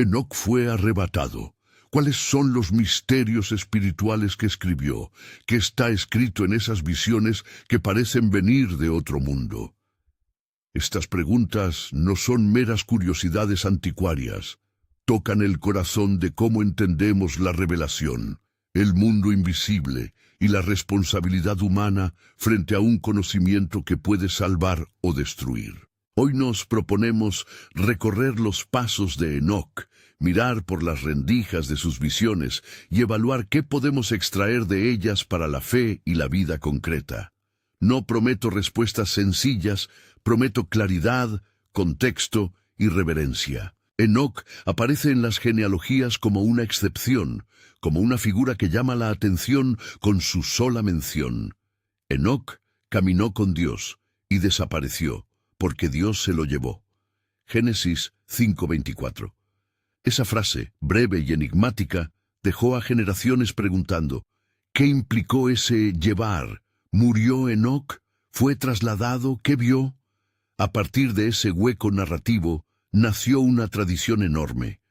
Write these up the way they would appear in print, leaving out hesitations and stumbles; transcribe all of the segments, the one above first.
Enoc fue arrebatado. ¿Cuáles son los misterios espirituales que escribió, que está escrito en esas visiones que parecen venir de otro mundo? Estas preguntas no son meras curiosidades anticuarias. Tocan el corazón de cómo entendemos la revelación, el mundo invisible y la responsabilidad humana frente a un conocimiento que puede salvar o destruir. Hoy nos proponemos recorrer los pasos de Enoc, mirar por las rendijas de sus visiones y evaluar qué podemos extraer de ellas para la fe y la vida concreta. No prometo respuestas sencillas, prometo claridad, contexto y reverencia. Enoc aparece en las genealogías como una excepción, como una figura que llama la atención con su sola mención. Enoc caminó con Dios y desapareció, porque Dios se lo llevó. Génesis 5:24. Esa frase, breve y enigmática, dejó a generaciones preguntando, ¿qué implicó ese llevar? ¿Murió Enoc? ¿Fue trasladado? ¿Qué vio? A partir de ese hueco narrativo, nació una tradición enorme,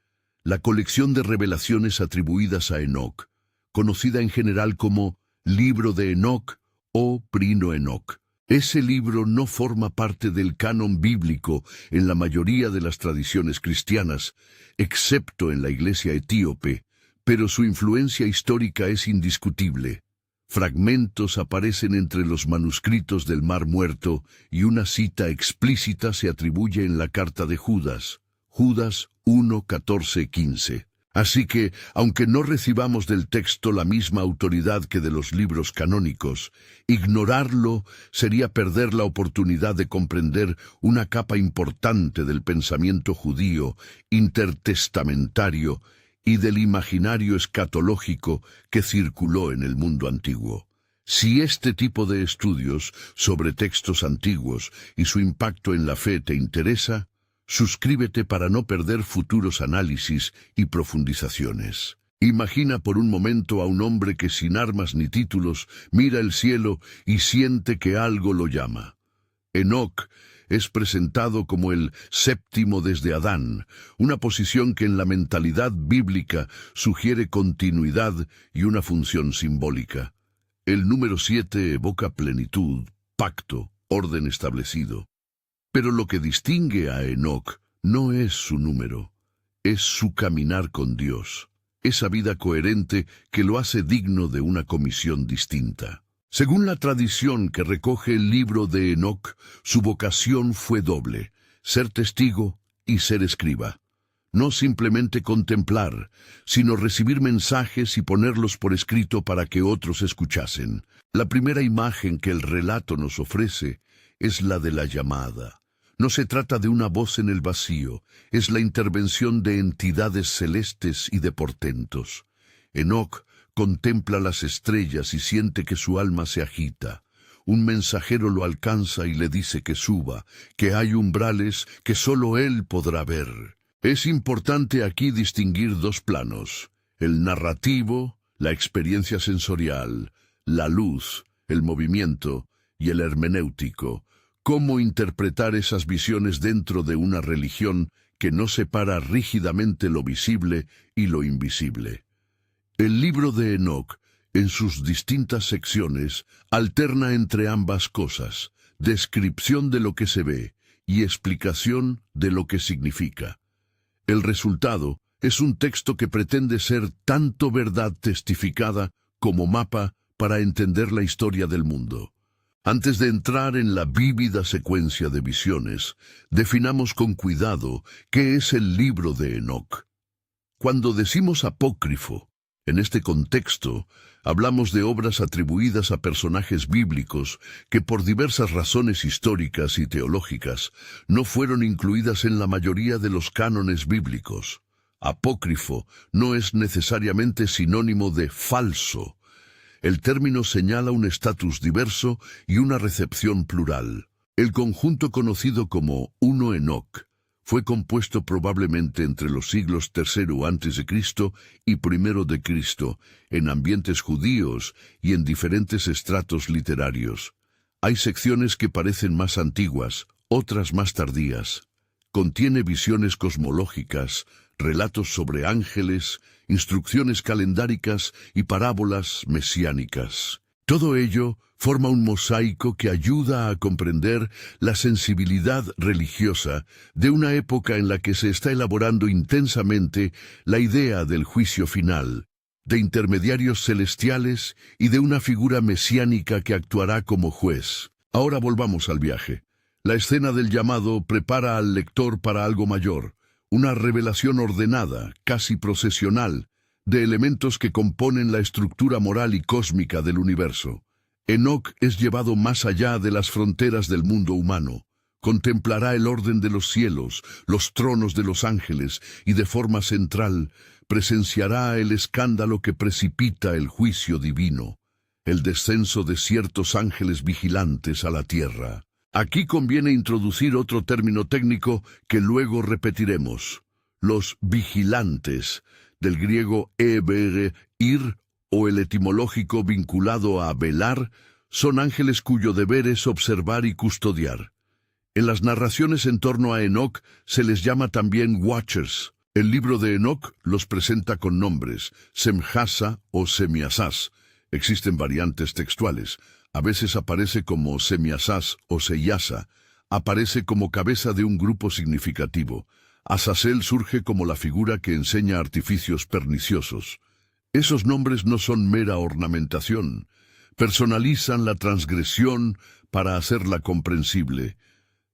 la colección de revelaciones atribuidas a Enoc, conocida en general como Libro de Enoc o Prino Enoc. Ese libro no forma parte del canon bíblico en la mayoría de las tradiciones cristianas, excepto en la Iglesia etíope, pero su influencia histórica es indiscutible. Fragmentos aparecen entre los manuscritos del Mar Muerto y una cita explícita se atribuye en la carta de Judas, Judas 1:14-15. Así que, aunque no recibamos del texto la misma autoridad que de los libros canónicos, ignorarlo sería perder la oportunidad de comprender una capa importante del pensamiento judío, intertestamentario y del imaginario escatológico que circuló en el mundo antiguo. Si este tipo de estudios sobre textos antiguos y su impacto en la fe te interesa, suscríbete para no perder futuros análisis y profundizaciones. Imagina por un momento a un hombre que sin armas ni títulos mira el cielo y siente que algo lo llama. Enoc es presentado como el séptimo desde Adán, una posición que en la mentalidad bíblica sugiere continuidad y una función simbólica. El número 7 evoca plenitud, pacto, orden establecido. Pero lo que distingue a Enoc no es su número, es su caminar con Dios, esa vida coherente que lo hace digno de una comisión distinta. Según la tradición que recoge el libro de Enoc, su vocación fue doble, ser testigo y ser escriba. No simplemente contemplar, sino recibir mensajes y ponerlos por escrito para que otros escuchasen. La primera imagen que el relato nos ofrece es la de la llamada. No se trata de una voz en el vacío, es la intervención de entidades celestes y de portentos. Enoc contempla las estrellas y siente que su alma se agita. Un mensajero lo alcanza y le dice que suba, que hay umbrales que solo él podrá ver. Es importante aquí distinguir dos planos, el narrativo, la experiencia sensorial, la luz, el movimiento y el hermenéutico. Cómo interpretar esas visiones dentro de una religión que no separa rígidamente lo visible y lo invisible. El libro de Enoc, en sus distintas secciones, alterna entre ambas cosas, descripción de lo que se ve y explicación de lo que significa. El resultado es un texto que pretende ser tanto verdad testificada como mapa para entender la historia del mundo. Antes de entrar en la vívida secuencia de visiones, definamos con cuidado qué es el libro de Enoc. Cuando decimos apócrifo, en este contexto, hablamos de obras atribuidas a personajes bíblicos que por diversas razones históricas y teológicas no fueron incluidas en la mayoría de los cánones bíblicos. Apócrifo no es necesariamente sinónimo de falso. El término señala un estatus diverso y una recepción plural. El conjunto conocido como Uno Enoc fue compuesto probablemente entre los siglos III a.C. y I de Cristo, en ambientes judíos y en diferentes estratos literarios. Hay secciones que parecen más antiguas, otras más tardías. Contiene visiones cosmológicas, relatos sobre ángeles, instrucciones calendáricas y parábolas mesiánicas. Todo ello forma un mosaico que ayuda a comprender la sensibilidad religiosa de una época en la que se está elaborando intensamente la idea del juicio final, de intermediarios celestiales y de una figura mesiánica que actuará como juez. Ahora volvamos al viaje. La escena del llamado prepara al lector para algo mayor, una revelación ordenada, casi procesional, de elementos que componen la estructura moral y cósmica del universo. Enoc es llevado más allá de las fronteras del mundo humano. Contemplará el orden de los cielos, los tronos de los ángeles, y de forma central presenciará el escándalo que precipita el juicio divino, el descenso de ciertos ángeles vigilantes a la tierra. Aquí conviene introducir otro término técnico que luego repetiremos: los vigilantes, del griego ir, o el etimológico vinculado a velar, son ángeles cuyo deber es observar y custodiar. En las narraciones en torno a Enoc se les llama también Watchers. El libro de Enoc los presenta con nombres, Semjasa o Semiasás. Existen variantes textuales. A veces aparece como Semiasás o Seyasa. Aparece como cabeza de un grupo significativo. Azazel surge como la figura que enseña artificios perniciosos. Esos nombres no son mera ornamentación. Personalizan la transgresión para hacerla comprensible.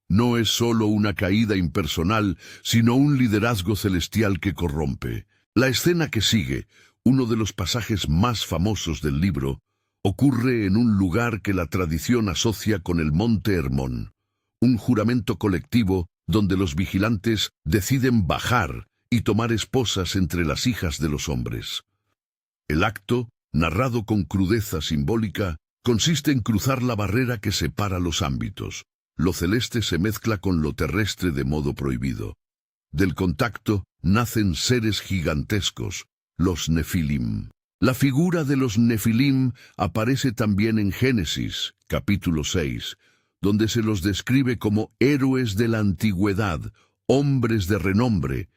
No es sólo una caída impersonal, sino un liderazgo celestial que corrompe. La escena que sigue, uno de los pasajes más famosos del libro, ocurre en un lugar que la tradición asocia con el Monte Hermón, un juramento colectivo donde los vigilantes deciden bajar y tomar esposas entre las hijas de los hombres. El acto, narrado con crudeza simbólica, consiste en cruzar la barrera que separa los ámbitos. Lo celeste se mezcla con lo terrestre de modo prohibido. Del contacto nacen seres gigantescos, los Nefilim. La figura de los Nefilim aparece también en Génesis, capítulo 6, donde se los describe como héroes de la antigüedad, hombres de renombre.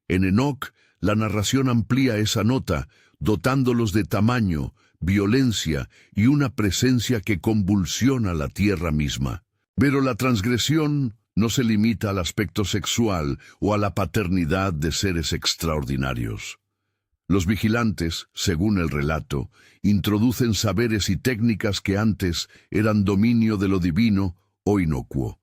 En Enoc, la narración amplía esa nota, dotándolos de tamaño, violencia y una presencia que convulsiona la tierra misma. Pero la transgresión no se limita al aspecto sexual o a la paternidad de seres extraordinarios. Los vigilantes, según el relato, introducen saberes y técnicas que antes eran dominio de lo divino o inocuo.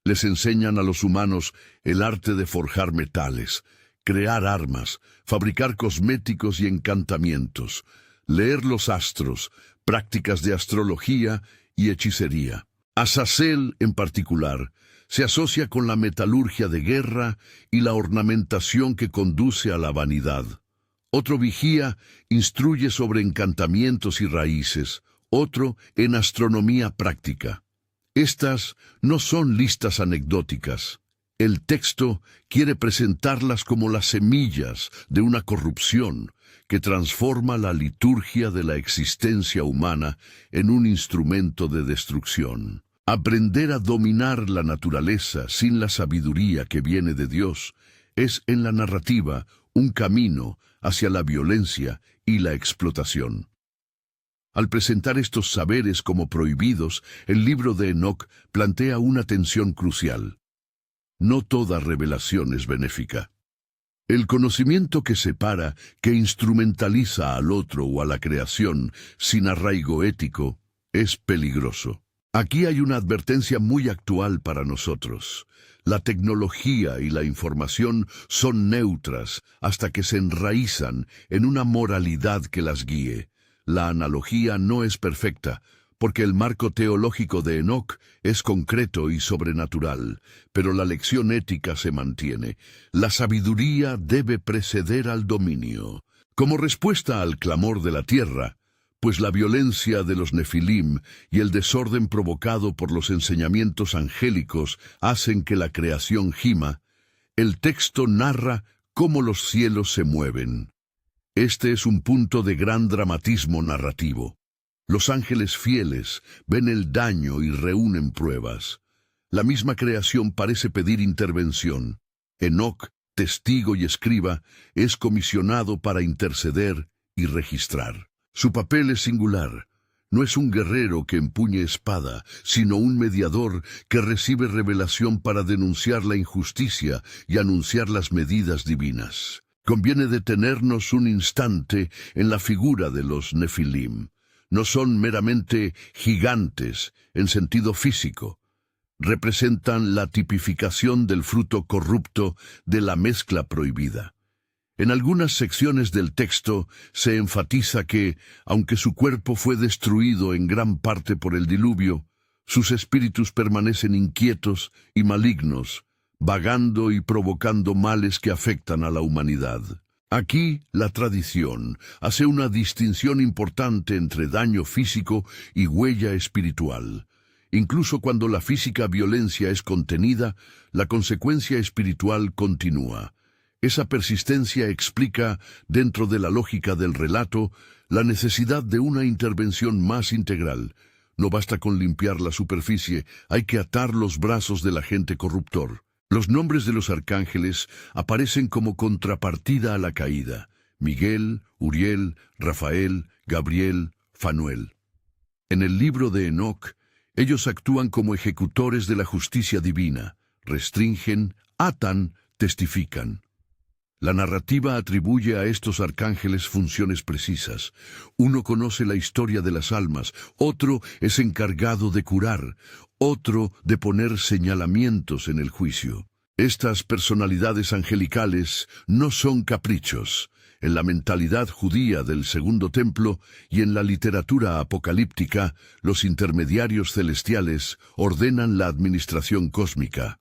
Les enseñan a los humanos el arte de forjar metales, crear armas, fabricar cosméticos y encantamientos, leer los astros, prácticas de astrología y hechicería. Azazel, en particular, se asocia con la metalurgia de guerra y la ornamentación que conduce a la vanidad. Otro vigía instruye sobre encantamientos y raíces, otro en astronomía práctica. Estas no son listas anecdóticas. El texto quiere presentarlas como las semillas de una corrupción que transforma la liturgia de la existencia humana en un instrumento de destrucción. Aprender a dominar la naturaleza sin la sabiduría que viene de Dios es en la narrativa un camino hacia la violencia y la explotación. Al presentar estos saberes como prohibidos, el libro de Enoc plantea una tensión crucial. No toda revelación es benéfica. El conocimiento que separa, que instrumentaliza al otro o a la creación sin arraigo ético, es peligroso. Aquí hay una advertencia muy actual para nosotros. La tecnología y la información son neutras hasta que se enraizan en una moralidad que las guíe. La analogía no es perfecta, porque el marco teológico de Enoc es concreto y sobrenatural, pero la lección ética se mantiene. La sabiduría debe preceder al dominio. Como respuesta al clamor de la tierra, pues la violencia de los Nefilim y el desorden provocado por los enseñamientos angélicos hacen que la creación gima, el texto narra cómo los cielos se mueven. Este es un punto de gran dramatismo narrativo. Los ángeles fieles ven el daño y reúnen pruebas. La misma creación parece pedir intervención. Enoc testigo y escriba, es comisionado para interceder y registrar. Su papel es singular. No es un guerrero que empuñe espada, sino un mediador que recibe revelación para denunciar la injusticia y anunciar las medidas divinas. Conviene detenernos un instante en la figura de los Nefilim. No son meramente gigantes en sentido físico. Representan la tipificación del fruto corrupto de la mezcla prohibida. En algunas secciones del texto se enfatiza que, aunque su cuerpo fue destruido en gran parte por el diluvio, sus espíritus permanecen inquietos y malignos, vagando y provocando males que afectan a la humanidad. Aquí, la tradición hace una distinción importante entre daño físico y huella espiritual. Incluso cuando la física violencia es contenida, la consecuencia espiritual continúa. Esa persistencia explica, dentro de la lógica del relato, la necesidad de una intervención más integral. No basta con limpiar la superficie, hay que atar los brazos del agente corruptor. Los nombres de los arcángeles aparecen como contrapartida a la caída: Miguel, Uriel, Rafael, Gabriel, Fanuel. En el libro de Enoc, ellos actúan como ejecutores de la justicia divina, restringen, atan, testifican. La narrativa atribuye a estos arcángeles funciones precisas. Uno conoce la historia de las almas, otro es encargado de curar, otro de poner señalamientos en el juicio. Estas personalidades angelicales no son caprichos. En la mentalidad judía del Segundo Templo y en la literatura apocalíptica, los intermediarios celestiales ordenan la administración cósmica.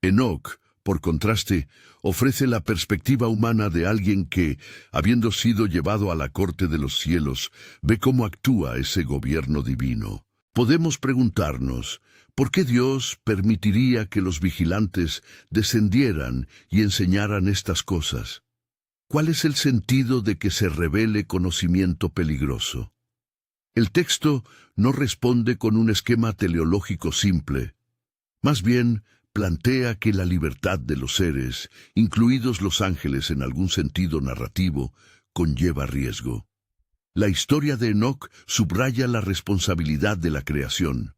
Enoc, por contraste, ofrece la perspectiva humana de alguien que, habiendo sido llevado a la corte de los cielos, ve cómo actúa ese gobierno divino. Podemos preguntarnos, ¿por qué Dios permitiría que los vigilantes descendieran y enseñaran estas cosas? ¿Cuál es el sentido de que se revele conocimiento peligroso? El texto no responde con un esquema teleológico simple. Más bien, plantea que la libertad de los seres, incluidos los ángeles en algún sentido narrativo, conlleva riesgo. La historia de Enoc subraya la responsabilidad de la creación.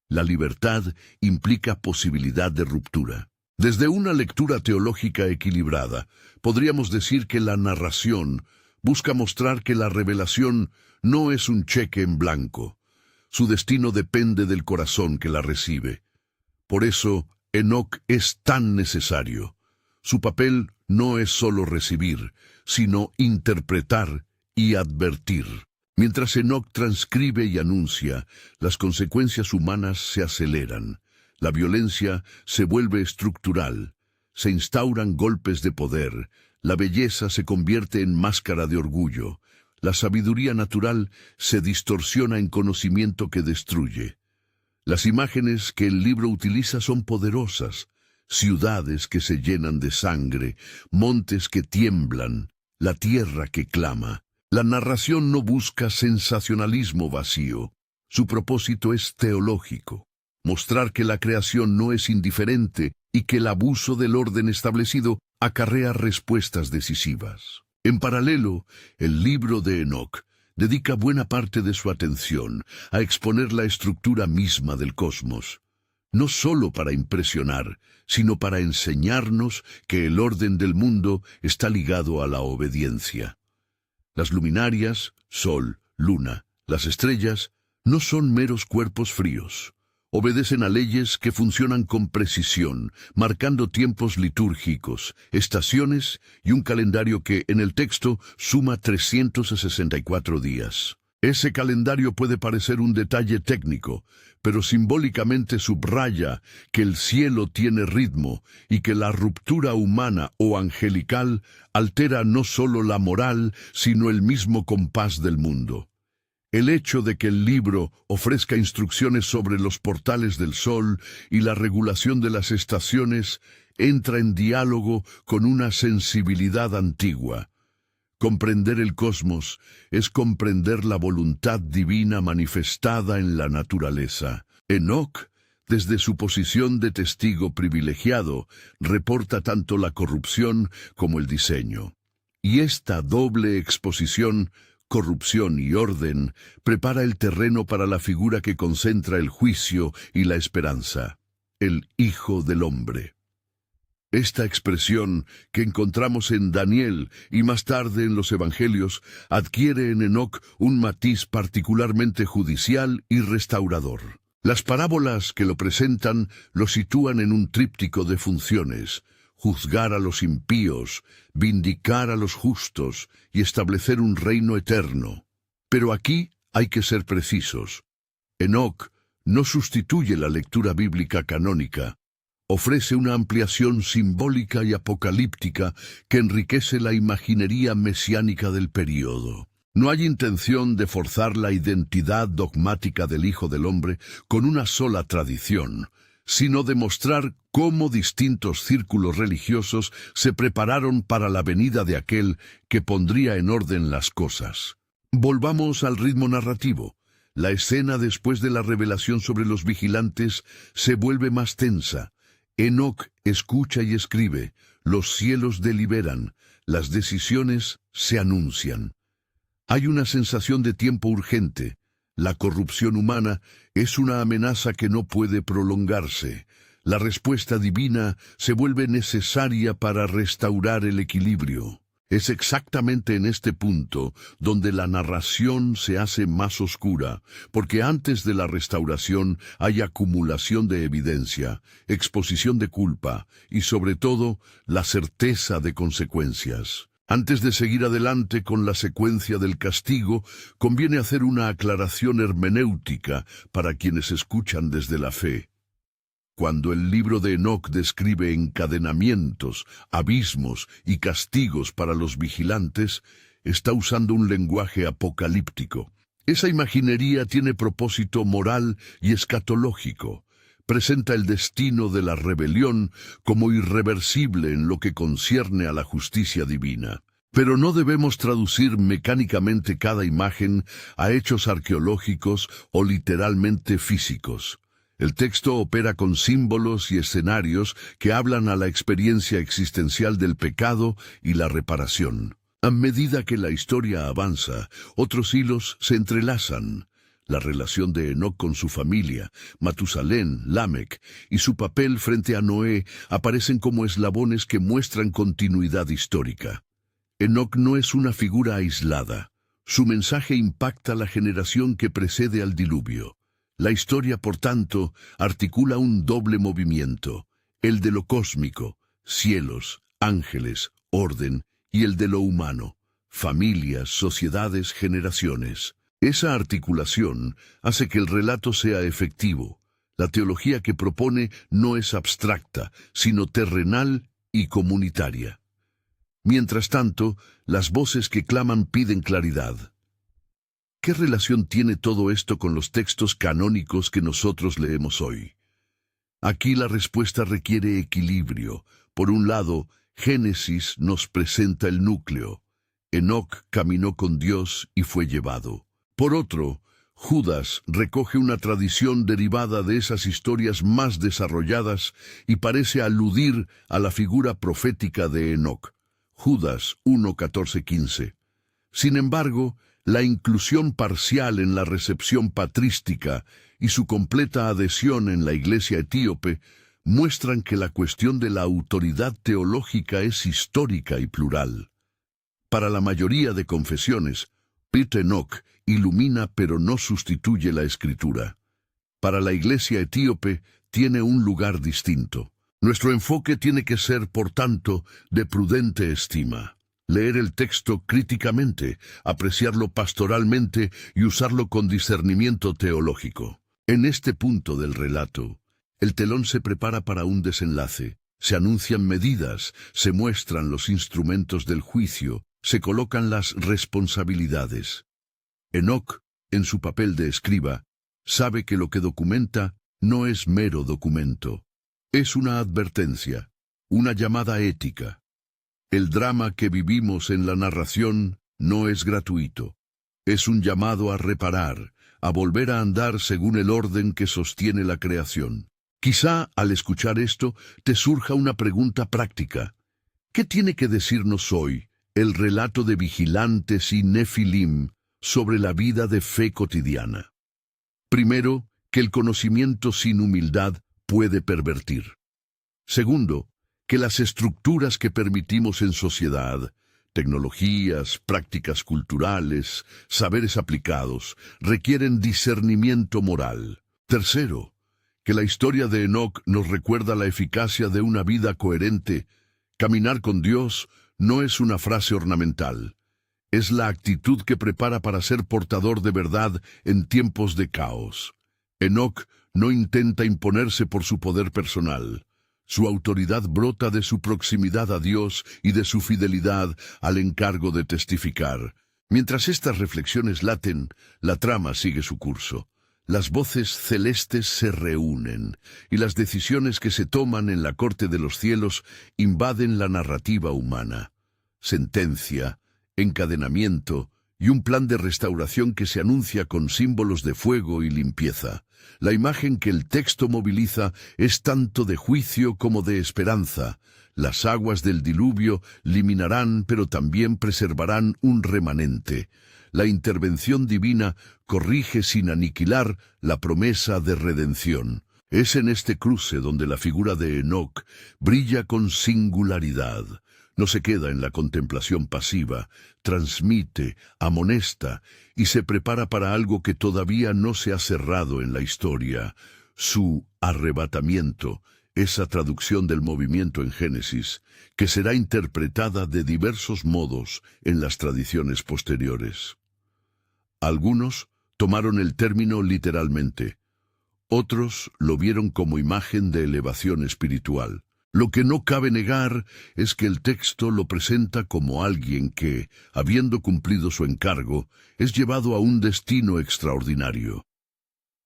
La libertad implica posibilidad de ruptura. Desde una lectura teológica equilibrada, podríamos decir que la narración busca mostrar que la revelación no es un cheque en blanco. Su destino depende del corazón que la recibe. Por eso, Enoc es tan necesario. Su papel no es solo recibir, sino interpretar y advertir. Mientras Enoc transcribe y anuncia, las consecuencias humanas se aceleran. La violencia se vuelve estructural. Se instauran golpes de poder. La belleza se convierte en máscara de orgullo. La sabiduría natural se distorsiona en conocimiento que destruye. Las imágenes que el libro utiliza son poderosas: ciudades que se llenan de sangre, montes que tiemblan, la tierra que clama. La narración no busca sensacionalismo vacío. Su propósito es teológico: mostrar que la creación no es indiferente y que el abuso del orden establecido acarrea respuestas decisivas. En paralelo, el libro de Enoc dedica buena parte de su atención a exponer la estructura misma del cosmos, no solo para impresionar, sino para enseñarnos que el orden del mundo está ligado a la obediencia. Las luminarias, sol, luna, las estrellas, no son meros cuerpos fríos. Obedecen a leyes que funcionan con precisión, marcando tiempos litúrgicos, estaciones y un calendario que, en el texto, suma 364 días. Ese calendario puede parecer un detalle técnico, pero simbólicamente subraya que el cielo tiene ritmo y que la ruptura humana o angelical altera no solo la moral, sino el mismo compás del mundo. El hecho de que el libro ofrezca instrucciones sobre los portales del sol y la regulación de las estaciones entra en diálogo con una sensibilidad antigua. Comprender el cosmos es comprender la voluntad divina manifestada en la naturaleza. Enoc Desde su posición de testigo privilegiado, reporta tanto la corrupción como el diseño. Y esta doble exposición, corrupción y orden, prepara el terreno para la figura que concentra el juicio y la esperanza, el Hijo del Hombre. Esta expresión, que encontramos en Daniel y más tarde en los Evangelios, adquiere en Enoc un matiz particularmente judicial y restaurador. Las parábolas que lo presentan lo sitúan en un tríptico de funciones: juzgar a los impíos, vindicar a los justos y establecer un reino eterno. Pero aquí hay que ser precisos. Enoc no sustituye la lectura bíblica canónica. Ofrece una ampliación simbólica y apocalíptica que enriquece la imaginería mesiánica del período. No hay intención de forzar la identidad dogmática del Hijo del Hombre con una sola tradición, sino de mostrar cómo distintos círculos religiosos se prepararon para la venida de aquel que pondría en orden las cosas. Volvamos al ritmo narrativo. La escena después de la revelación sobre los vigilantes se vuelve más tensa. Enoc escucha y escribe, los cielos deliberan, las decisiones se anuncian. Hay una sensación de tiempo urgente. La corrupción humana es una amenaza que no puede prolongarse. La respuesta divina se vuelve necesaria para restaurar el equilibrio. Es exactamente en este punto donde la narración se hace más oscura, porque antes de la restauración hay acumulación de evidencia, exposición de culpa y, sobre todo, la certeza de consecuencias. Antes de seguir adelante con la secuencia del castigo, conviene hacer una aclaración hermenéutica para quienes escuchan desde la fe. Cuando el libro de Enoc describe encadenamientos, abismos y castigos para los vigilantes, está usando un lenguaje apocalíptico. Esa imaginería tiene propósito moral y escatológico. Presenta el destino de la rebelión como irreversible en lo que concierne a la justicia divina. Pero no debemos traducir mecánicamente cada imagen a hechos arqueológicos o literalmente físicos. El texto opera con símbolos y escenarios que hablan a la experiencia existencial del pecado y la reparación. A medida que la historia avanza, otros hilos se entrelazan. La relación de Enoc con su familia, Matusalén, Lamec y su papel frente a Noé aparecen como eslabones que muestran continuidad histórica. Enoc no es una figura aislada. Su mensaje impacta la generación que precede al diluvio. La historia, por tanto, articula un doble movimiento: el de lo cósmico, cielos, ángeles, orden, y el de lo humano, familias, sociedades, generaciones. Esa articulación hace que el relato sea efectivo. La teología que propone no es abstracta, sino terrenal y comunitaria. Mientras tanto, las voces que claman piden claridad. ¿Qué relación tiene todo esto con los textos canónicos que nosotros leemos hoy? Aquí la respuesta requiere equilibrio. Por un lado, Génesis nos presenta el núcleo. Enoc caminó con Dios y fue llevado. Por otro, Judas recoge una tradición derivada de esas historias más desarrolladas y parece aludir a la figura profética de Enoc. Judas 1:14-15. Sin embargo, la inclusión parcial en la recepción patrística y su completa adhesión en la Iglesia etíope muestran que la cuestión de la autoridad teológica es histórica y plural. Para la mayoría de confesiones, Enoc ilumina pero no sustituye la Escritura. Para la Iglesia etíope tiene un lugar distinto. Nuestro enfoque tiene que ser, por tanto, de prudente estima. Leer el texto críticamente, apreciarlo pastoralmente y usarlo con discernimiento teológico. En este punto del relato, el telón se prepara para un desenlace. Se anuncian medidas, se muestran los instrumentos del juicio, se colocan las responsabilidades. Enoc, en su papel de escriba, sabe que lo que documenta no es mero documento. Es una advertencia, una llamada ética. El drama que vivimos en la narración no es gratuito. Es un llamado a reparar, a volver a andar según el orden que sostiene la creación. Quizá al escuchar esto te surja una pregunta práctica. ¿Qué tiene que decirnos hoy el relato de vigilantes y nefilim sobre la vida de fe cotidiana? Primero, que el conocimiento sin humildad puede pervertir. Segundo, que las estructuras que permitimos en sociedad, tecnologías, prácticas culturales, saberes aplicados, requieren discernimiento moral. Tercero, que la historia de Enoc nos recuerda la eficacia de una vida coherente. Caminar con Dios no es una frase ornamental, es la actitud que prepara para ser portador de verdad en tiempos de caos. Enoc no intenta imponerse por su poder personal. Su autoridad brota de su proximidad a Dios y de su fidelidad al encargo de testificar. Mientras estas reflexiones laten, la trama sigue su curso. Las voces celestes se reúnen, y las decisiones que se toman en la corte de los cielos invaden la narrativa humana. Sentencia, encadenamiento y un plan de restauración que se anuncia con símbolos de fuego y limpieza. La imagen que el texto moviliza es tanto de juicio como de esperanza. Las aguas del diluvio eliminarán, pero también preservarán un remanente. La intervención divina corrige sin aniquilar la promesa de redención. Es en este cruce donde la figura de Enoc brilla con singularidad. No se queda en la contemplación pasiva, transmite, amonesta y se prepara para algo que todavía no se ha cerrado en la historia: su arrebatamiento, esa traducción del movimiento en Génesis, que será interpretada de diversos modos en las tradiciones posteriores. Algunos tomaron el término literalmente, otros lo vieron como imagen de elevación espiritual. Lo que no cabe negar es que el texto lo presenta como alguien que, habiendo cumplido su encargo, es llevado a un destino extraordinario.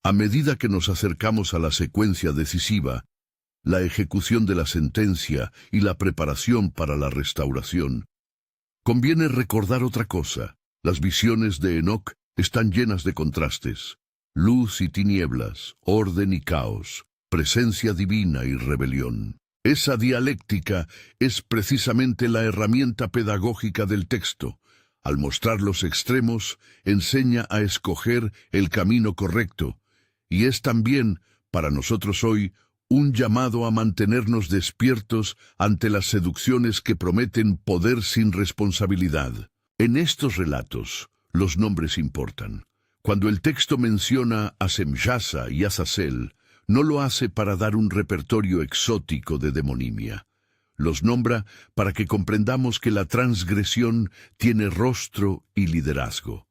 A medida que nos acercamos a la secuencia decisiva, la ejecución de la sentencia y la preparación para la restauración, conviene recordar otra cosa. Las visiones de Enoc están llenas de contrastes: luz y tinieblas, orden y caos, presencia divina y rebelión. Esa dialéctica es precisamente la herramienta pedagógica del texto. Al mostrar los extremos, enseña a escoger el camino correcto, y es también, para nosotros hoy, un llamado a mantenernos despiertos ante las seducciones que prometen poder sin responsabilidad. En estos relatos, los nombres importan. Cuando el texto menciona a Semjasa y Azazel, no lo hace para dar un repertorio exótico de demonimia. Los nombra para que comprendamos que la transgresión tiene rostro y liderazgo.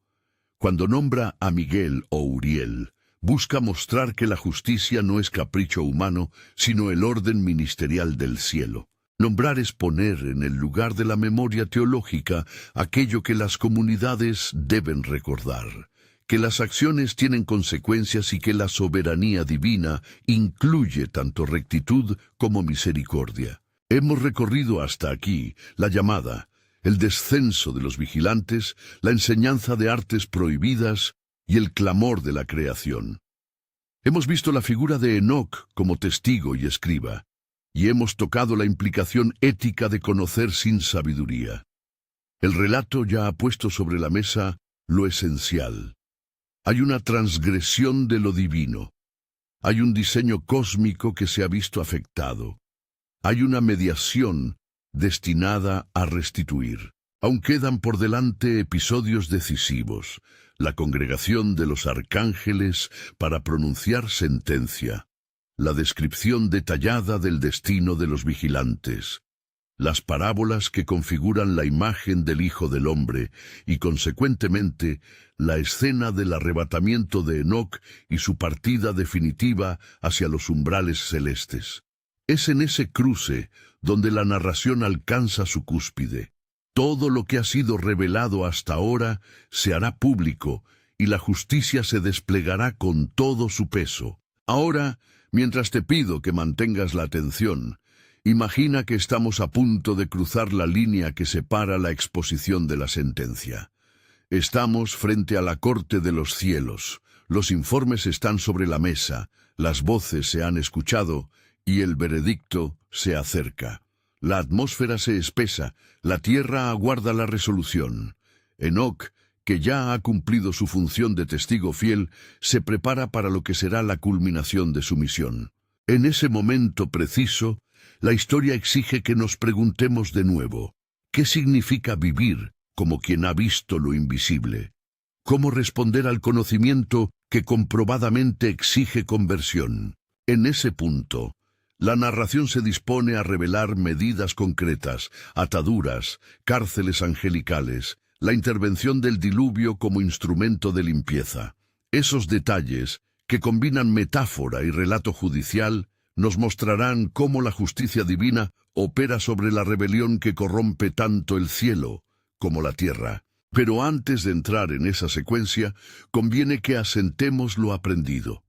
Cuando nombra a Miguel o Uriel, busca mostrar que la justicia no es capricho humano, sino el orden ministerial del cielo. Nombrar es poner en el lugar de la memoria teológica aquello que las comunidades deben recordar: que las acciones tienen consecuencias y que la soberanía divina incluye tanto rectitud como misericordia. Hemos recorrido hasta aquí la llamada, el descenso de los vigilantes, la enseñanza de artes prohibidas y el clamor de la creación. Hemos visto la figura de Enoc como testigo y escriba, y hemos tocado la implicación ética de conocer sin sabiduría. El relato ya ha puesto sobre la mesa lo esencial. Hay una transgresión de lo divino. Hay un diseño cósmico que se ha visto afectado. Hay una mediación destinada a restituir. Aún quedan por delante episodios decisivos: la congregación de los arcángeles para pronunciar sentencia, la descripción detallada del destino de los vigilantes, las parábolas que configuran la imagen del Hijo del Hombre y, consecuentemente, la escena del arrebatamiento de Enoc y su partida definitiva hacia los umbrales celestes. Es en ese cruce donde la narración alcanza su cúspide. Todo lo que ha sido revelado hasta ahora se hará público y la justicia se desplegará con todo su peso. Ahora, mientras te pido que mantengas la atención, imagina que estamos a punto de cruzar la línea que separa la exposición de la sentencia. Estamos frente a la corte de los cielos. Los informes están sobre la mesa, las voces se han escuchado y el veredicto se acerca. La atmósfera se espesa, la tierra aguarda la resolución. Enoc, que ya ha cumplido su función de testigo fiel, se prepara para lo que será la culminación de su misión. En ese momento preciso, la historia exige que nos preguntemos de nuevo, ¿qué significa vivir como quien ha visto lo invisible? ¿Cómo responder al conocimiento que comprobadamente exige conversión? En ese punto, la narración se dispone a revelar medidas concretas, ataduras, cárceles angelicales, la intervención del diluvio como instrumento de limpieza. Esos detalles, que combinan metáfora y relato judicial, nos mostrarán cómo la justicia divina opera sobre la rebelión que corrompe tanto el cielo como la tierra. Pero antes de entrar en esa secuencia, conviene que asentemos lo aprendido.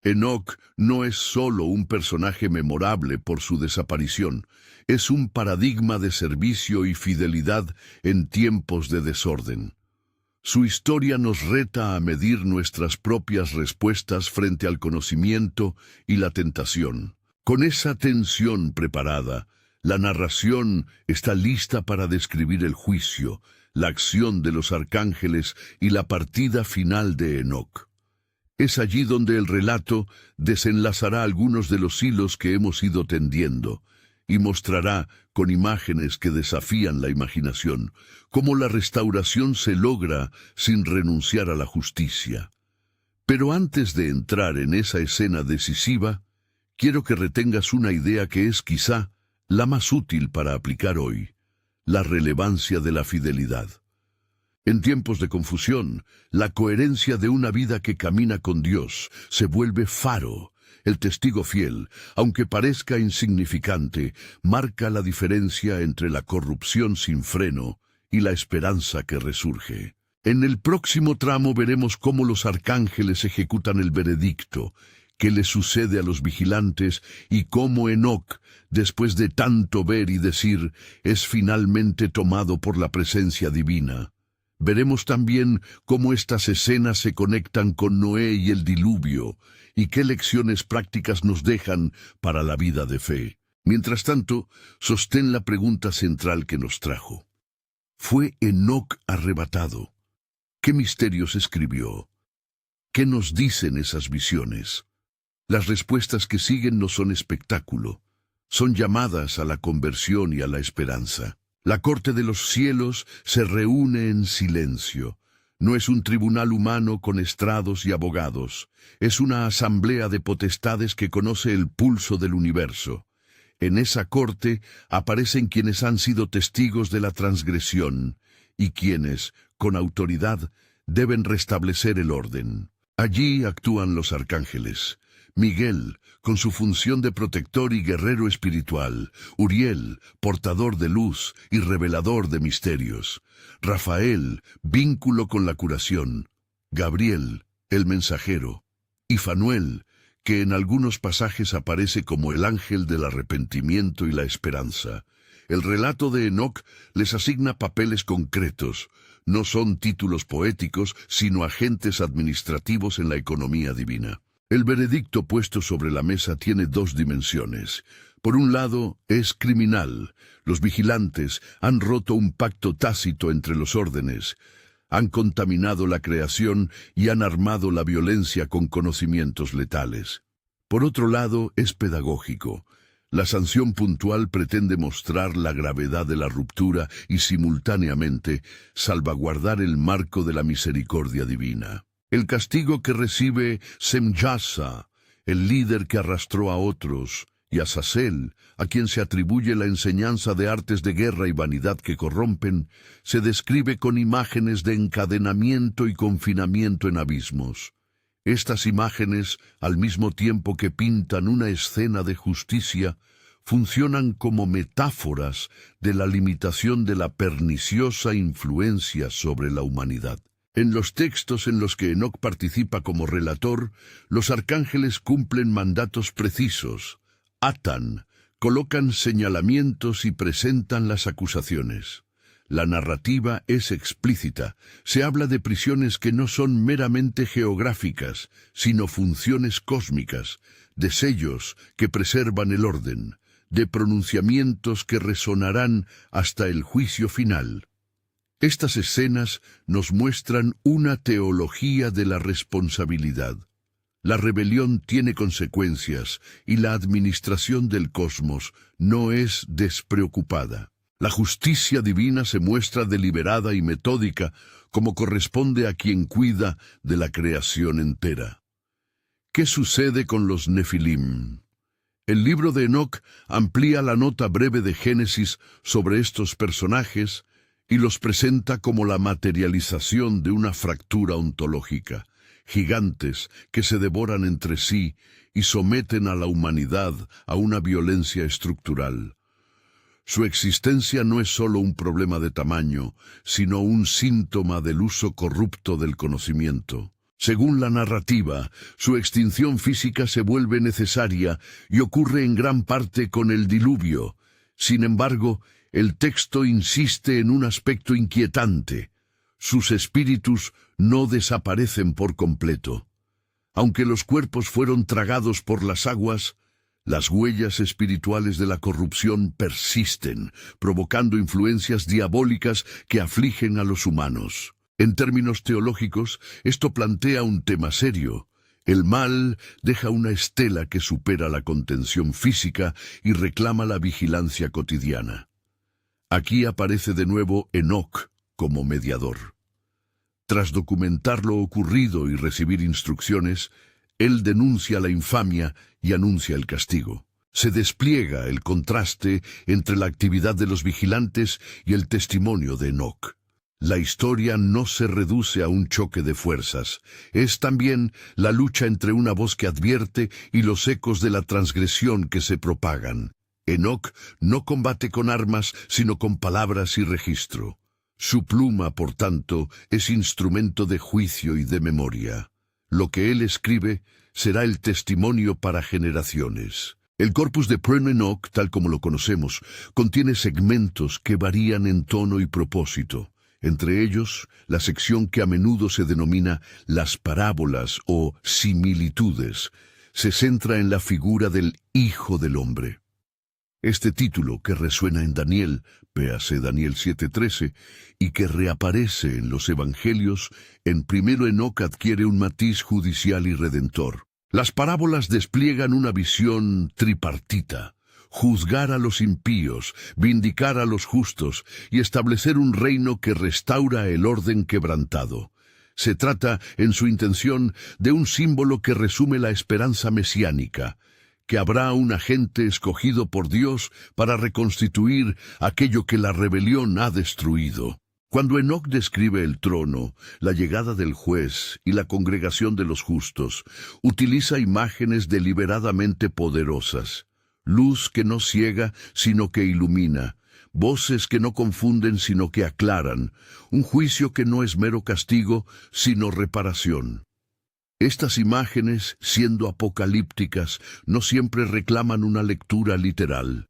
Enoc no es solo un personaje memorable por su desaparición, es un paradigma de servicio y fidelidad en tiempos de desorden. Su historia nos reta a medir nuestras propias respuestas frente al conocimiento y la tentación. Con esa tensión preparada, la narración está lista para describir el juicio, la acción de los arcángeles y la partida final de Enoc. Es allí donde el relato desenlazará algunos de los hilos que hemos ido tendiendo y mostrará, con imágenes que desafían la imaginación, cómo la restauración se logra sin renunciar a la justicia. Pero antes de entrar en esa escena decisiva, quiero que retengas una idea que es quizá la más útil para aplicar hoy: la relevancia de la fidelidad. En tiempos de confusión, la coherencia de una vida que camina con Dios se vuelve faro. El testigo fiel, aunque parezca insignificante, marca la diferencia entre la corrupción sin freno y la esperanza que resurge. En el próximo tramo veremos cómo los arcángeles ejecutan el veredicto, qué le sucede a los vigilantes y cómo Enoc, después de tanto ver y decir, es finalmente tomado por la presencia divina. Veremos también cómo estas escenas se conectan con Noé y el diluvio, y qué lecciones prácticas nos dejan para la vida de fe. Mientras tanto, sostén la pregunta central que nos trajo. ¿Fue Enoc arrebatado? ¿Qué misterios escribió? ¿Qué nos dicen esas visiones? Las respuestas que siguen no son espectáculo, son llamadas a la conversión y a la esperanza. La corte de los cielos se reúne en silencio. No es un tribunal humano con estrados y abogados. Es una asamblea de potestades que conoce el pulso del universo. En esa corte aparecen quienes han sido testigos de la transgresión y quienes, con autoridad, deben restablecer el orden. Allí actúan los arcángeles. Miguel, con su función de protector y guerrero espiritual; Uriel, portador de luz y revelador de misterios; Rafael, vínculo con la curación; Gabriel, el mensajero; y Fanuel, que en algunos pasajes aparece como el ángel del arrepentimiento y la esperanza. El relato de Enoc les asigna papeles concretos. No son títulos poéticos, sino agentes administrativos en la economía divina. El veredicto puesto sobre la mesa tiene dos dimensiones. Por un lado, es criminal. Los vigilantes han roto un pacto tácito entre los órdenes, han contaminado la creación y han armado la violencia con conocimientos letales. Por otro lado, es pedagógico. La sanción puntual pretende mostrar la gravedad de la ruptura y, simultáneamente, salvaguardar el marco de la misericordia divina. El castigo que recibe Semjasa, el líder que arrastró a otros, y Azazel, a quien se atribuye la enseñanza de artes de guerra y vanidad que corrompen, se describe con imágenes de encadenamiento y confinamiento en abismos. Estas imágenes, al mismo tiempo que pintan una escena de justicia, funcionan como metáforas de la limitación de la perniciosa influencia sobre la humanidad. En los textos en los que Enoc participa como relator, los arcángeles cumplen mandatos precisos, atan, colocan señalamientos y presentan las acusaciones. La narrativa es explícita. Se habla de prisiones que no son meramente geográficas, sino funciones cósmicas, de sellos que preservan el orden, de pronunciamientos que resonarán hasta el juicio final. Estas escenas nos muestran una teología de la responsabilidad. La rebelión tiene consecuencias y la administración del cosmos no es despreocupada. La justicia divina se muestra deliberada y metódica, como corresponde a quien cuida de la creación entera. ¿Qué sucede con los Nefilim? El libro de Enoc amplía la nota breve de Génesis sobre estos personajes y los presenta como la materialización de una fractura ontológica, gigantes que se devoran entre sí y someten a la humanidad a una violencia estructural. Su existencia no es solo un problema de tamaño, sino un síntoma del uso corrupto del conocimiento. Según la narrativa, su extinción física se vuelve necesaria y ocurre en gran parte con el diluvio. Sin embargo, el texto insiste en un aspecto inquietante. Sus espíritus no desaparecen por completo. Aunque los cuerpos fueron tragados por las aguas, las huellas espirituales de la corrupción persisten, provocando influencias diabólicas que afligen a los humanos. En términos teológicos, esto plantea un tema serio. El mal deja una estela que supera la contención física y reclama la vigilancia cotidiana. Aquí aparece de nuevo Enoc como mediador. Tras documentar lo ocurrido y recibir instrucciones, él denuncia la infamia y anuncia el castigo. Se despliega el contraste entre la actividad de los vigilantes y el testimonio de Enoc. La historia no se reduce a un choque de fuerzas, es también la lucha entre una voz que advierte y los ecos de la transgresión que se propagan. Enoc no combate con armas, sino con palabras y registro. Su pluma, por tanto, es instrumento de juicio y de memoria. Lo que él escribe será el testimonio para generaciones. El corpus de Prene Enoch, tal como lo conocemos, contiene segmentos que varían en tono y propósito. Entre ellos, la sección que a menudo se denomina las parábolas o similitudes, se centra en la figura del Hijo del Hombre. Este título, que resuena en Daniel, véase Daniel 7:13, y que reaparece en los Evangelios, en Primero Enoc adquiere un matiz judicial y redentor. Las parábolas despliegan una visión tripartita: juzgar a los impíos, vindicar a los justos y establecer un reino que restaura el orden quebrantado. Se trata, en su intención, de un símbolo que resume la esperanza mesiánica, que habrá un agente escogido por Dios para reconstituir aquello que la rebelión ha destruido. Cuando Enoc describe el trono, la llegada del juez y la congregación de los justos, utiliza imágenes deliberadamente poderosas: luz que no ciega, sino que ilumina; voces que no confunden, sino que aclaran; un juicio que no es mero castigo, sino reparación. Estas imágenes, siendo apocalípticas, no siempre reclaman una lectura literal.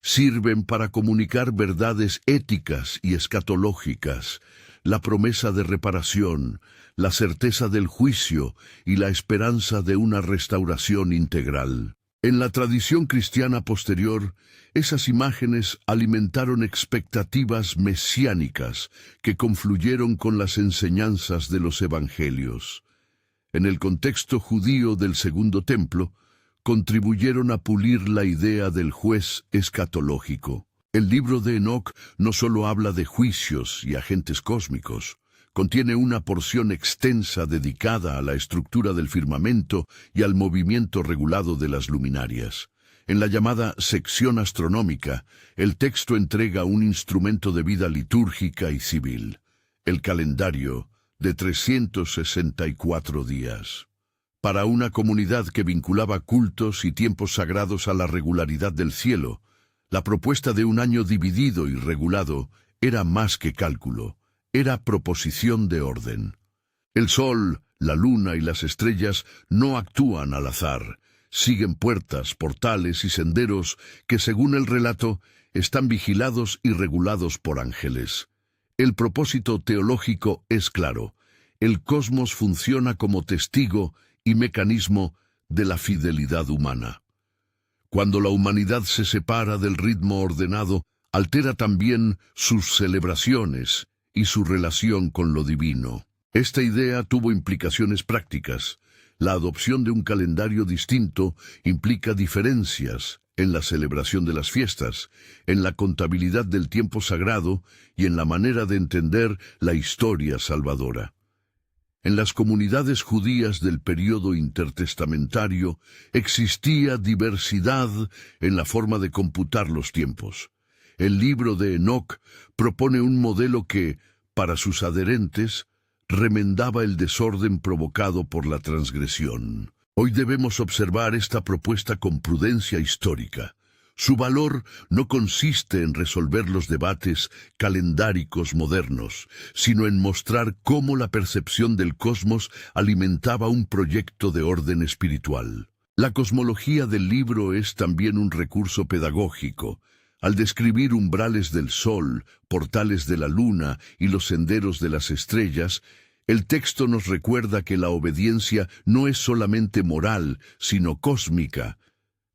Sirven para comunicar verdades éticas y escatológicas, la promesa de reparación, la certeza del juicio y la esperanza de una restauración integral. En la tradición cristiana posterior, esas imágenes alimentaron expectativas mesiánicas que confluyeron con las enseñanzas de los evangelios. En el contexto judío del Segundo Templo, contribuyeron a pulir la idea del juez escatológico. El libro de Enoc no solo habla de juicios y agentes cósmicos, contiene una porción extensa dedicada a la estructura del firmamento y al movimiento regulado de las luminarias. En la llamada sección astronómica, el texto entrega un instrumento de vida litúrgica y civil: el calendario de 364 días. Para una comunidad que vinculaba cultos y tiempos sagrados a la regularidad del cielo, la propuesta de un año dividido y regulado era más que cálculo, era proposición de orden. El sol, la luna y las estrellas no actúan al azar, siguen puertas, portales y senderos que, según el relato, están vigilados y regulados por ángeles. El propósito teológico es claro. El cosmos funciona como testigo y mecanismo de la fidelidad humana. Cuando la humanidad se separa del ritmo ordenado, altera también sus celebraciones y su relación con lo divino. Esta idea tuvo implicaciones prácticas. La adopción de un calendario distinto implica diferencias en la celebración de las fiestas, en la contabilidad del tiempo sagrado y en la manera de entender la historia salvadora. En las comunidades judías del período intertestamentario existía diversidad en la forma de computar los tiempos. El libro de Enoc propone un modelo que, para sus adherentes, remendaba el desorden provocado por la transgresión. Hoy debemos observar esta propuesta con prudencia histórica. Su valor no consiste en resolver los debates calendáricos modernos, sino en mostrar cómo la percepción del cosmos alimentaba un proyecto de orden espiritual. La cosmología del libro es también un recurso pedagógico. Al describir umbrales del sol, portales de la luna y los senderos de las estrellas, el texto nos recuerda que la obediencia no es solamente moral, sino cósmica.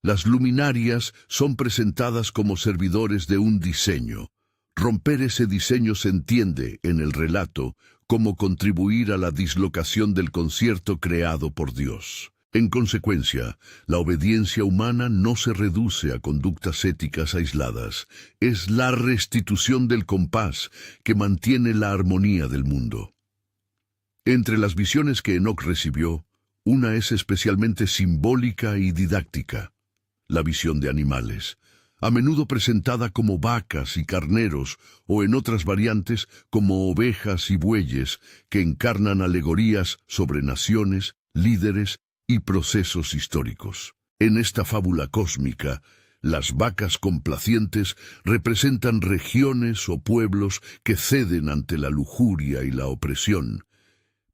Las luminarias son presentadas como servidores de un diseño. Romper ese diseño se entiende, en el relato, como contribuir a la dislocación del concierto creado por Dios. En consecuencia, la obediencia humana no se reduce a conductas éticas aisladas. Es la restitución del compás que mantiene la armonía del mundo. Entre las visiones que Enoc recibió, una es especialmente simbólica y didáctica. La visión de animales, a menudo presentada como vacas y carneros, o en otras variantes como ovejas y bueyes, que encarnan alegorías sobre naciones, líderes y procesos históricos. En esta fábula cósmica, las vacas complacientes representan regiones o pueblos que ceden ante la lujuria y la opresión,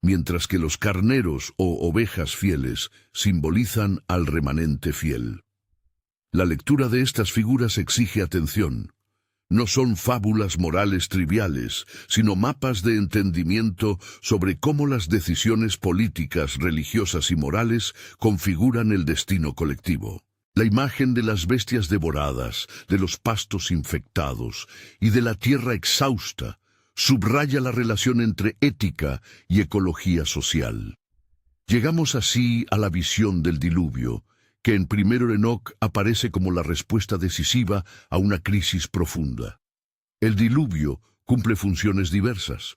mientras que los carneros o ovejas fieles simbolizan al remanente fiel. La lectura de estas figuras exige atención. No son fábulas morales triviales, sino mapas de entendimiento sobre cómo las decisiones políticas, religiosas y morales configuran el destino colectivo. La imagen de las bestias devoradas, de los pastos infectados y de la tierra exhausta subraya la relación entre ética y ecología social. Llegamos así a la visión del diluvio, que en Primero Enoc aparece como la respuesta decisiva a una crisis profunda. El diluvio cumple funciones diversas: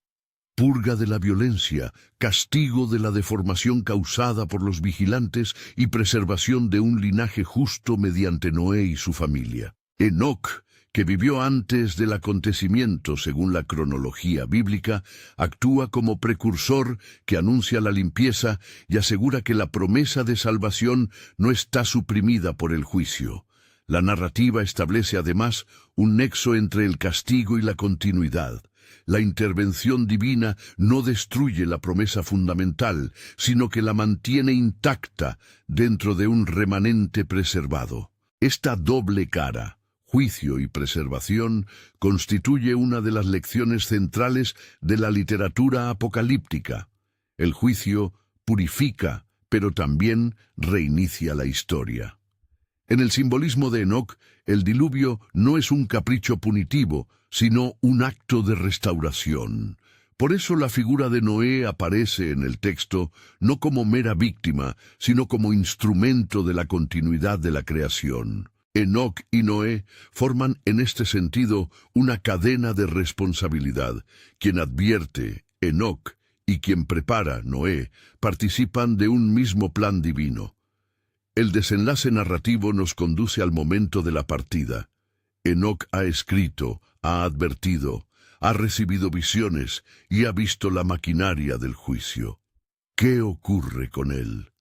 purga de la violencia, castigo de la deformación causada por los vigilantes y preservación de un linaje justo mediante Noé y su familia. Enoc, que vivió antes del acontecimiento según la cronología bíblica, actúa como precursor que anuncia la limpieza y asegura que la promesa de salvación no está suprimida por el juicio. La narrativa establece además un nexo entre el castigo y la continuidad. La intervención divina no destruye la promesa fundamental, sino que la mantiene intacta dentro de un remanente preservado. Esta doble cara, juicio y preservación, constituye una de las lecciones centrales de la literatura apocalíptica. El juicio purifica, pero también reinicia la historia. En el simbolismo de Enoc, el diluvio no es un capricho punitivo, sino un acto de restauración. Por eso la figura de Noé aparece en el texto no como mera víctima, sino como instrumento de la continuidad de la creación. Enoc y Noé forman en este sentido una cadena de responsabilidad. Quien advierte, Enoc, y quien prepara, Noé, participan de un mismo plan divino. El desenlace narrativo nos conduce al momento de la partida. Enoc ha escrito, ha advertido, ha recibido visiones y ha visto la maquinaria del juicio. ¿Qué ocurre con él?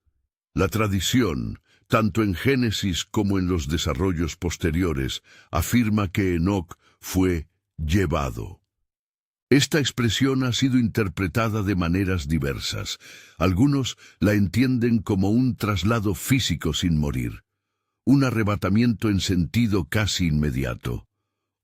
La tradición, tanto en Génesis como en los desarrollos posteriores, afirma que Enoc fue llevado. Esta expresión ha sido interpretada de maneras diversas. Algunos la entienden como un traslado físico sin morir, un arrebatamiento en sentido casi inmediato.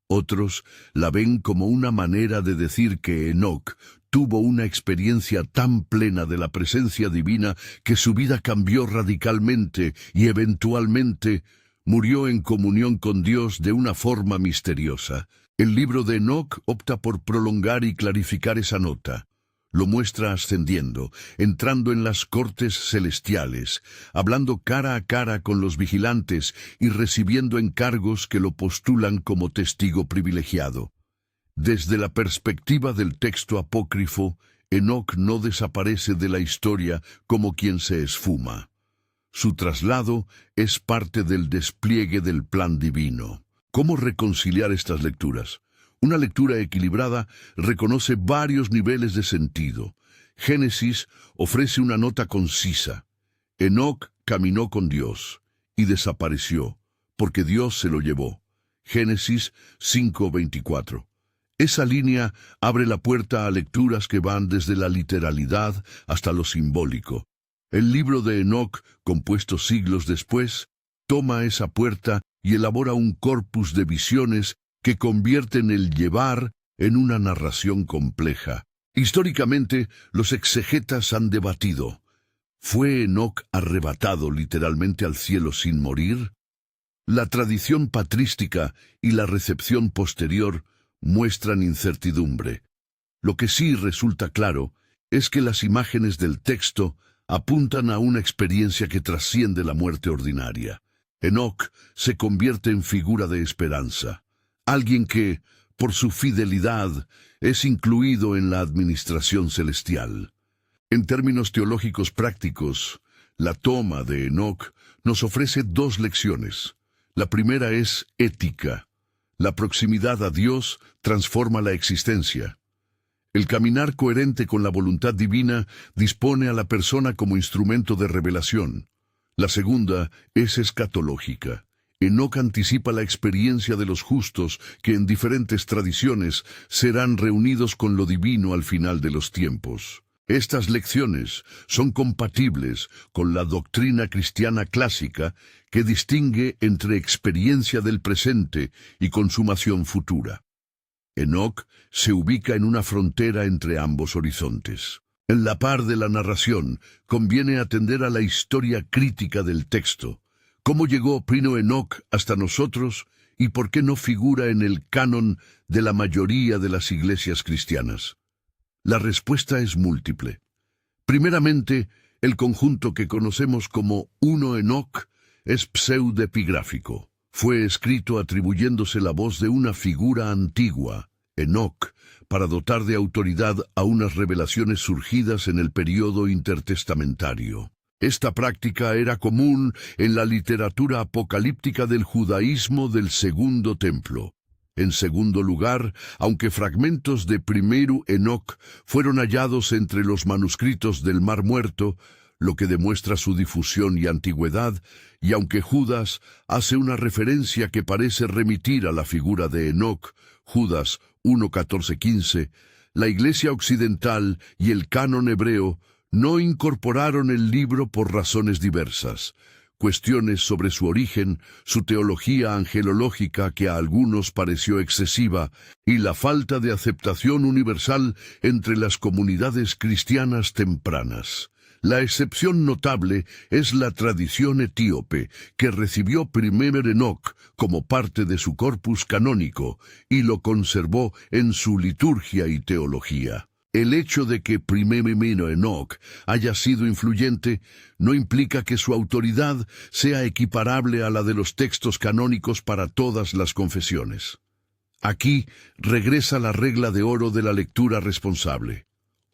Otros la ven como una manera de decir que Enoc tuvo una experiencia tan plena de la presencia divina que su vida cambió radicalmente y eventualmente murió en comunión con Dios de una forma misteriosa. El libro de Enoc opta por prolongar y clarificar esa nota. Lo muestra ascendiendo, entrando en las cortes celestiales, hablando cara a cara con los vigilantes y recibiendo encargos que lo postulan como testigo privilegiado. Desde la perspectiva del texto apócrifo, Enoc no desaparece de la historia como quien se esfuma. Su traslado es parte del despliegue del plan divino. ¿Cómo reconciliar estas lecturas? Una lectura equilibrada reconoce varios niveles de sentido. Génesis ofrece una nota concisa. Enoc caminó con Dios y desapareció, porque Dios se lo llevó. Génesis 5:24. Esa línea abre la puerta a lecturas que van desde la literalidad hasta lo simbólico. El libro de Enoc, compuesto siglos después, toma esa puerta y elabora un corpus de visiones que convierten el llevar en una narración compleja. Históricamente, los exegetas han debatido: ¿fue Enoc arrebatado literalmente al cielo sin morir? La tradición patrística y la recepción posterior muestran incertidumbre. Lo que sí resulta claro es que las imágenes del texto apuntan a una experiencia que trasciende la muerte ordinaria. Enoc se convierte en figura de esperanza, alguien que, por su fidelidad, es incluido en la administración celestial. En términos teológicos prácticos, la toma de Enoc nos ofrece dos lecciones. La primera es ética. La proximidad a Dios transforma la existencia. El caminar coherente con la voluntad divina dispone a la persona como instrumento de revelación. La segunda es escatológica. Enoc anticipa la experiencia de los justos que en diferentes tradiciones serán reunidos con lo divino al final de los tiempos. Estas lecciones son compatibles con la doctrina cristiana clásica que distingue entre experiencia del presente y consumación futura. Enoc se ubica en una frontera entre ambos horizontes. En la par de la narración, conviene atender a la historia crítica del texto. ¿Cómo llegó Prino Enoc hasta nosotros y por qué no figura en el canon de la mayoría de las iglesias cristianas? La respuesta es múltiple. Primeramente, el conjunto que conocemos como 1 Enoc es pseudepigráfico. Fue escrito atribuyéndose la voz de una figura antigua, Enoc, para dotar de autoridad a unas revelaciones surgidas en el período intertestamentario. Esta práctica era común en la literatura apocalíptica del judaísmo del Segundo Templo. En segundo lugar, aunque fragmentos de primero Enoc fueron hallados entre los manuscritos del Mar Muerto, lo que demuestra su difusión y antigüedad, y aunque Judas hace una referencia que parece remitir a la figura de Enoc, Judas 1:14-15, la Iglesia occidental y el canon hebreo no incorporaron el libro por razones diversas. Cuestiones sobre su origen, su teología angelológica que a algunos pareció excesiva, y la falta de aceptación universal entre las comunidades cristianas tempranas. La excepción notable es la tradición etíope, que recibió primero Enoc como parte de su corpus canónico y lo conservó en su liturgia y teología. El hecho de que primero Enoc haya sido influyente no implica que su autoridad sea equiparable a la de los textos canónicos para todas las confesiones. Aquí regresa la regla de oro de la lectura responsable.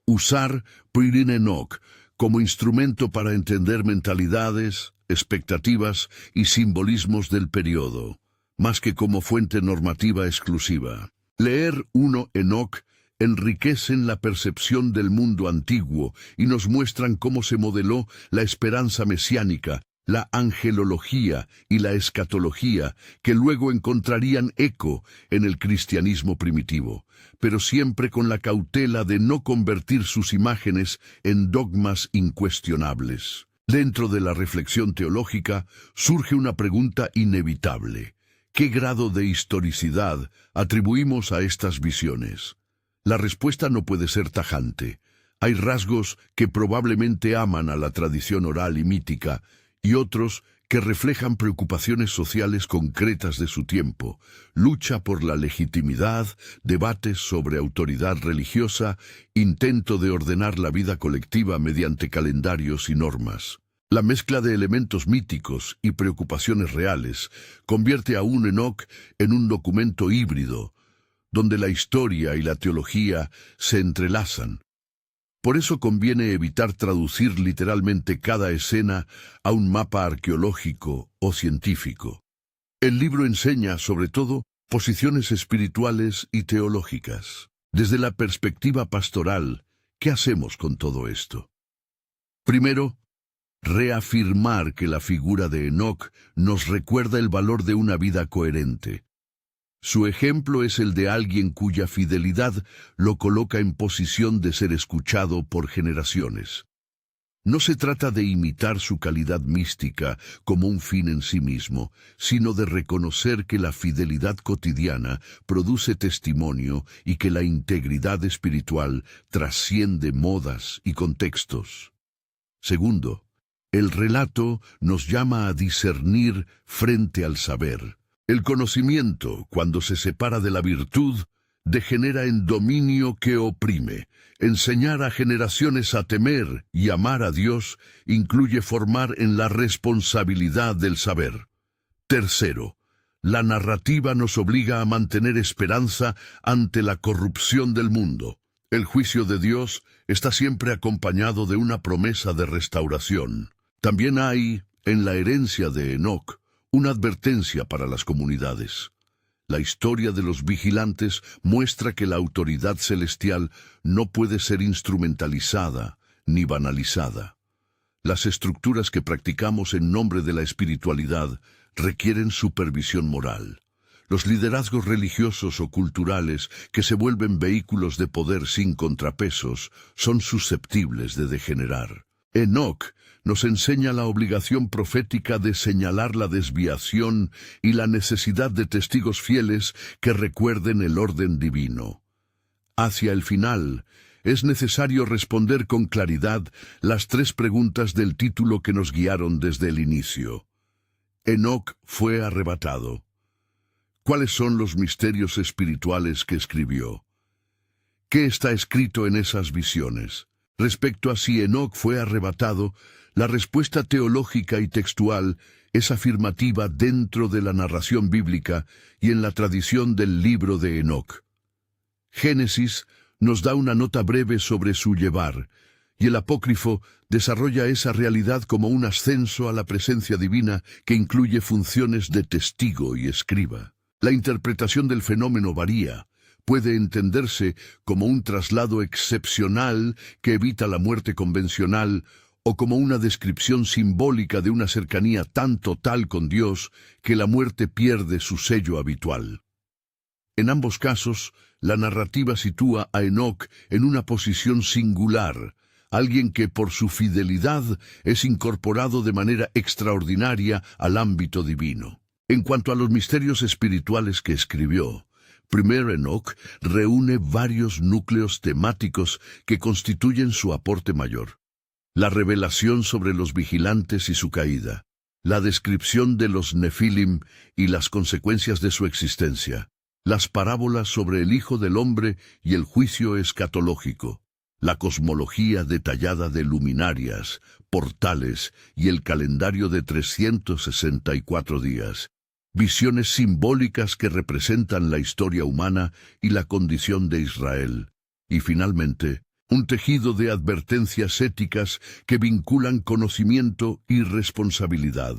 Usar primero Enoc como instrumento para entender mentalidades, expectativas y simbolismos del periodo, más que como fuente normativa exclusiva. Leer 1 Enoc enriquecen la percepción del mundo antiguo y nos muestran cómo se modeló la esperanza mesiánica, la angelología y la escatología, que luego encontrarían eco en el cristianismo primitivo, pero siempre con la cautela de no convertir sus imágenes en dogmas incuestionables. Dentro de la reflexión teológica surge una pregunta inevitable: ¿Qué grado de historicidad atribuimos a estas visiones? La respuesta no puede ser tajante. Hay rasgos que probablemente aman a la tradición oral y mítica, y otros que reflejan preocupaciones sociales concretas de su tiempo, lucha por la legitimidad, debates sobre autoridad religiosa, intento de ordenar la vida colectiva mediante calendarios y normas. La mezcla de elementos míticos y preocupaciones reales convierte a un Enoc en un documento híbrido, donde la historia y la teología se entrelazan. Por eso conviene evitar traducir literalmente cada escena a un mapa arqueológico o científico. El libro enseña, sobre todo, posiciones espirituales y teológicas. Desde la perspectiva pastoral, ¿qué hacemos con todo esto? Primero, reafirmar que la figura de Enoc nos recuerda el valor de una vida coherente. Su ejemplo es el de alguien cuya fidelidad lo coloca en posición de ser escuchado por generaciones. No se trata de imitar su calidad mística como un fin en sí mismo, sino de reconocer que la fidelidad cotidiana produce testimonio y que la integridad espiritual trasciende modas y contextos. Segundo, el relato nos llama a discernir frente al saber. El conocimiento, cuando se separa de la virtud, degenera en dominio que oprime. Enseñar a generaciones a temer y amar a Dios incluye formar en la responsabilidad del saber. Tercero, la narrativa nos obliga a mantener esperanza ante la corrupción del mundo. El juicio de Dios está siempre acompañado de una promesa de restauración. También hay, en la herencia de Enoc, una advertencia para las comunidades. La historia de los vigilantes muestra que la autoridad celestial no puede ser instrumentalizada ni banalizada. Las estructuras que practicamos en nombre de la espiritualidad requieren supervisión moral. Los liderazgos religiosos o culturales que se vuelven vehículos de poder sin contrapesos son susceptibles de degenerar. Enoc nos enseña la obligación profética de señalar la desviación y la necesidad de testigos fieles que recuerden el orden divino. Hacia el final, es necesario responder con claridad las tres preguntas del título que nos guiaron desde el inicio. Enoc fue arrebatado. ¿Cuáles son los misterios espirituales que escribió? ¿Qué está escrito en esas visiones? Respecto a si Enoc fue arrebatado, la respuesta teológica y textual es afirmativa dentro de la narración bíblica y en la tradición del libro de Enoc. Génesis nos da una nota breve sobre su llevar, y el apócrifo desarrolla esa realidad como un ascenso a la presencia divina que incluye funciones de testigo y escriba. La interpretación del fenómeno varía. Puede entenderse como un traslado excepcional que evita la muerte convencional o como una descripción simbólica de una cercanía tan total con Dios que la muerte pierde su sello habitual. En ambos casos, la narrativa sitúa a Enoc en una posición singular, alguien que por su fidelidad es incorporado de manera extraordinaria al ámbito divino. En cuanto a los misterios espirituales que escribió, Primer Enoc reúne varios núcleos temáticos que constituyen su aporte mayor. La revelación sobre los vigilantes y su caída, la descripción de los Nefilim y las consecuencias de su existencia, las parábolas sobre el Hijo del Hombre y el juicio escatológico, la cosmología detallada de luminarias, portales y el calendario de 364 días, visiones simbólicas que representan la historia humana y la condición de Israel, y finalmente, un tejido de advertencias éticas que vinculan conocimiento y responsabilidad.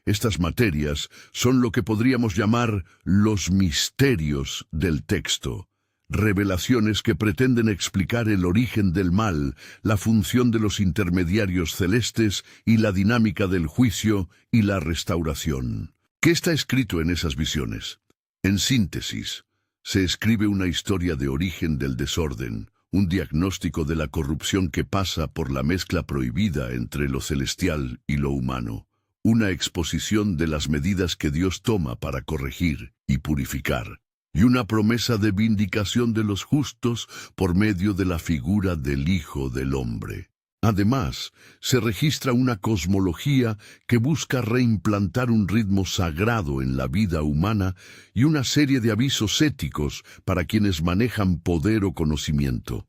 Estas materias son lo que podríamos llamar los misterios del texto, revelaciones que pretenden explicar el origen del mal, la función de los intermediarios celestes y la dinámica del juicio y la restauración. ¿Qué está escrito en esas visiones? En síntesis, se escribe una historia de origen del desorden, un diagnóstico de la corrupción que pasa por la mezcla prohibida entre lo celestial y lo humano, una exposición de las medidas que Dios toma para corregir y purificar, y una promesa de vindicación de los justos por medio de la figura del Hijo del Hombre. Además, se registra una cosmología que busca reimplantar un ritmo sagrado en la vida humana y una serie de avisos éticos para quienes manejan poder o conocimiento.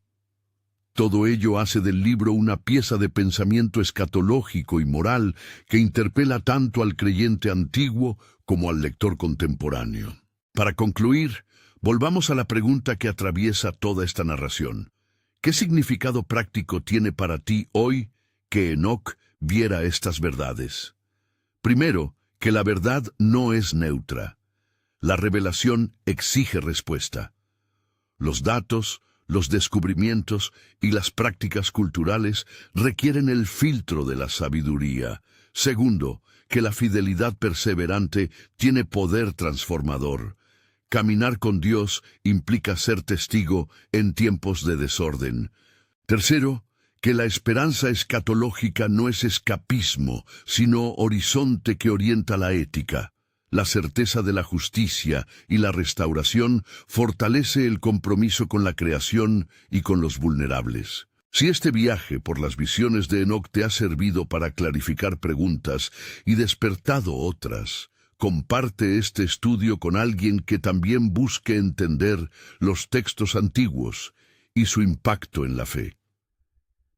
Todo ello hace del libro una pieza de pensamiento escatológico y moral que interpela tanto al creyente antiguo como al lector contemporáneo. Para concluir, volvamos a la pregunta que atraviesa toda esta narración. ¿Qué significado práctico tiene para ti hoy que Enoc viera estas verdades? Primero, que la verdad no es neutra. La revelación exige respuesta. Los datos, los descubrimientos y las prácticas culturales requieren el filtro de la sabiduría. Segundo, que la fidelidad perseverante tiene poder transformador. Caminar con Dios implica ser testigo en tiempos de desorden. Tercero, que la esperanza escatológica no es escapismo, sino horizonte que orienta la ética. La certeza de la justicia y la restauración fortalece el compromiso con la creación y con los vulnerables. Si este viaje por las visiones de Enoc te ha servido para clarificar preguntas y despertado otras, comparte este estudio con alguien que también busque entender los textos antiguos y su impacto en la fe.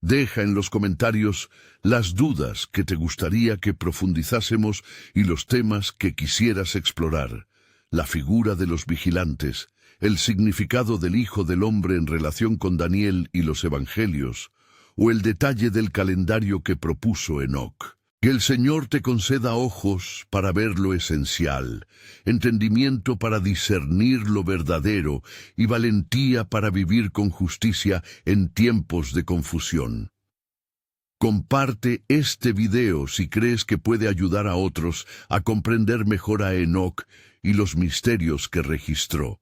Deja en los comentarios las dudas que te gustaría que profundizásemos y los temas que quisieras explorar. La figura de los vigilantes, el significado del Hijo del Hombre en relación con Daniel y los Evangelios, o el detalle del calendario que propuso Enoc. Que el Señor te conceda ojos para ver lo esencial, entendimiento para discernir lo verdadero y valentía para vivir con justicia en tiempos de confusión. Comparte este video si crees que puede ayudar a otros a comprender mejor a Enoc y los misterios que registró.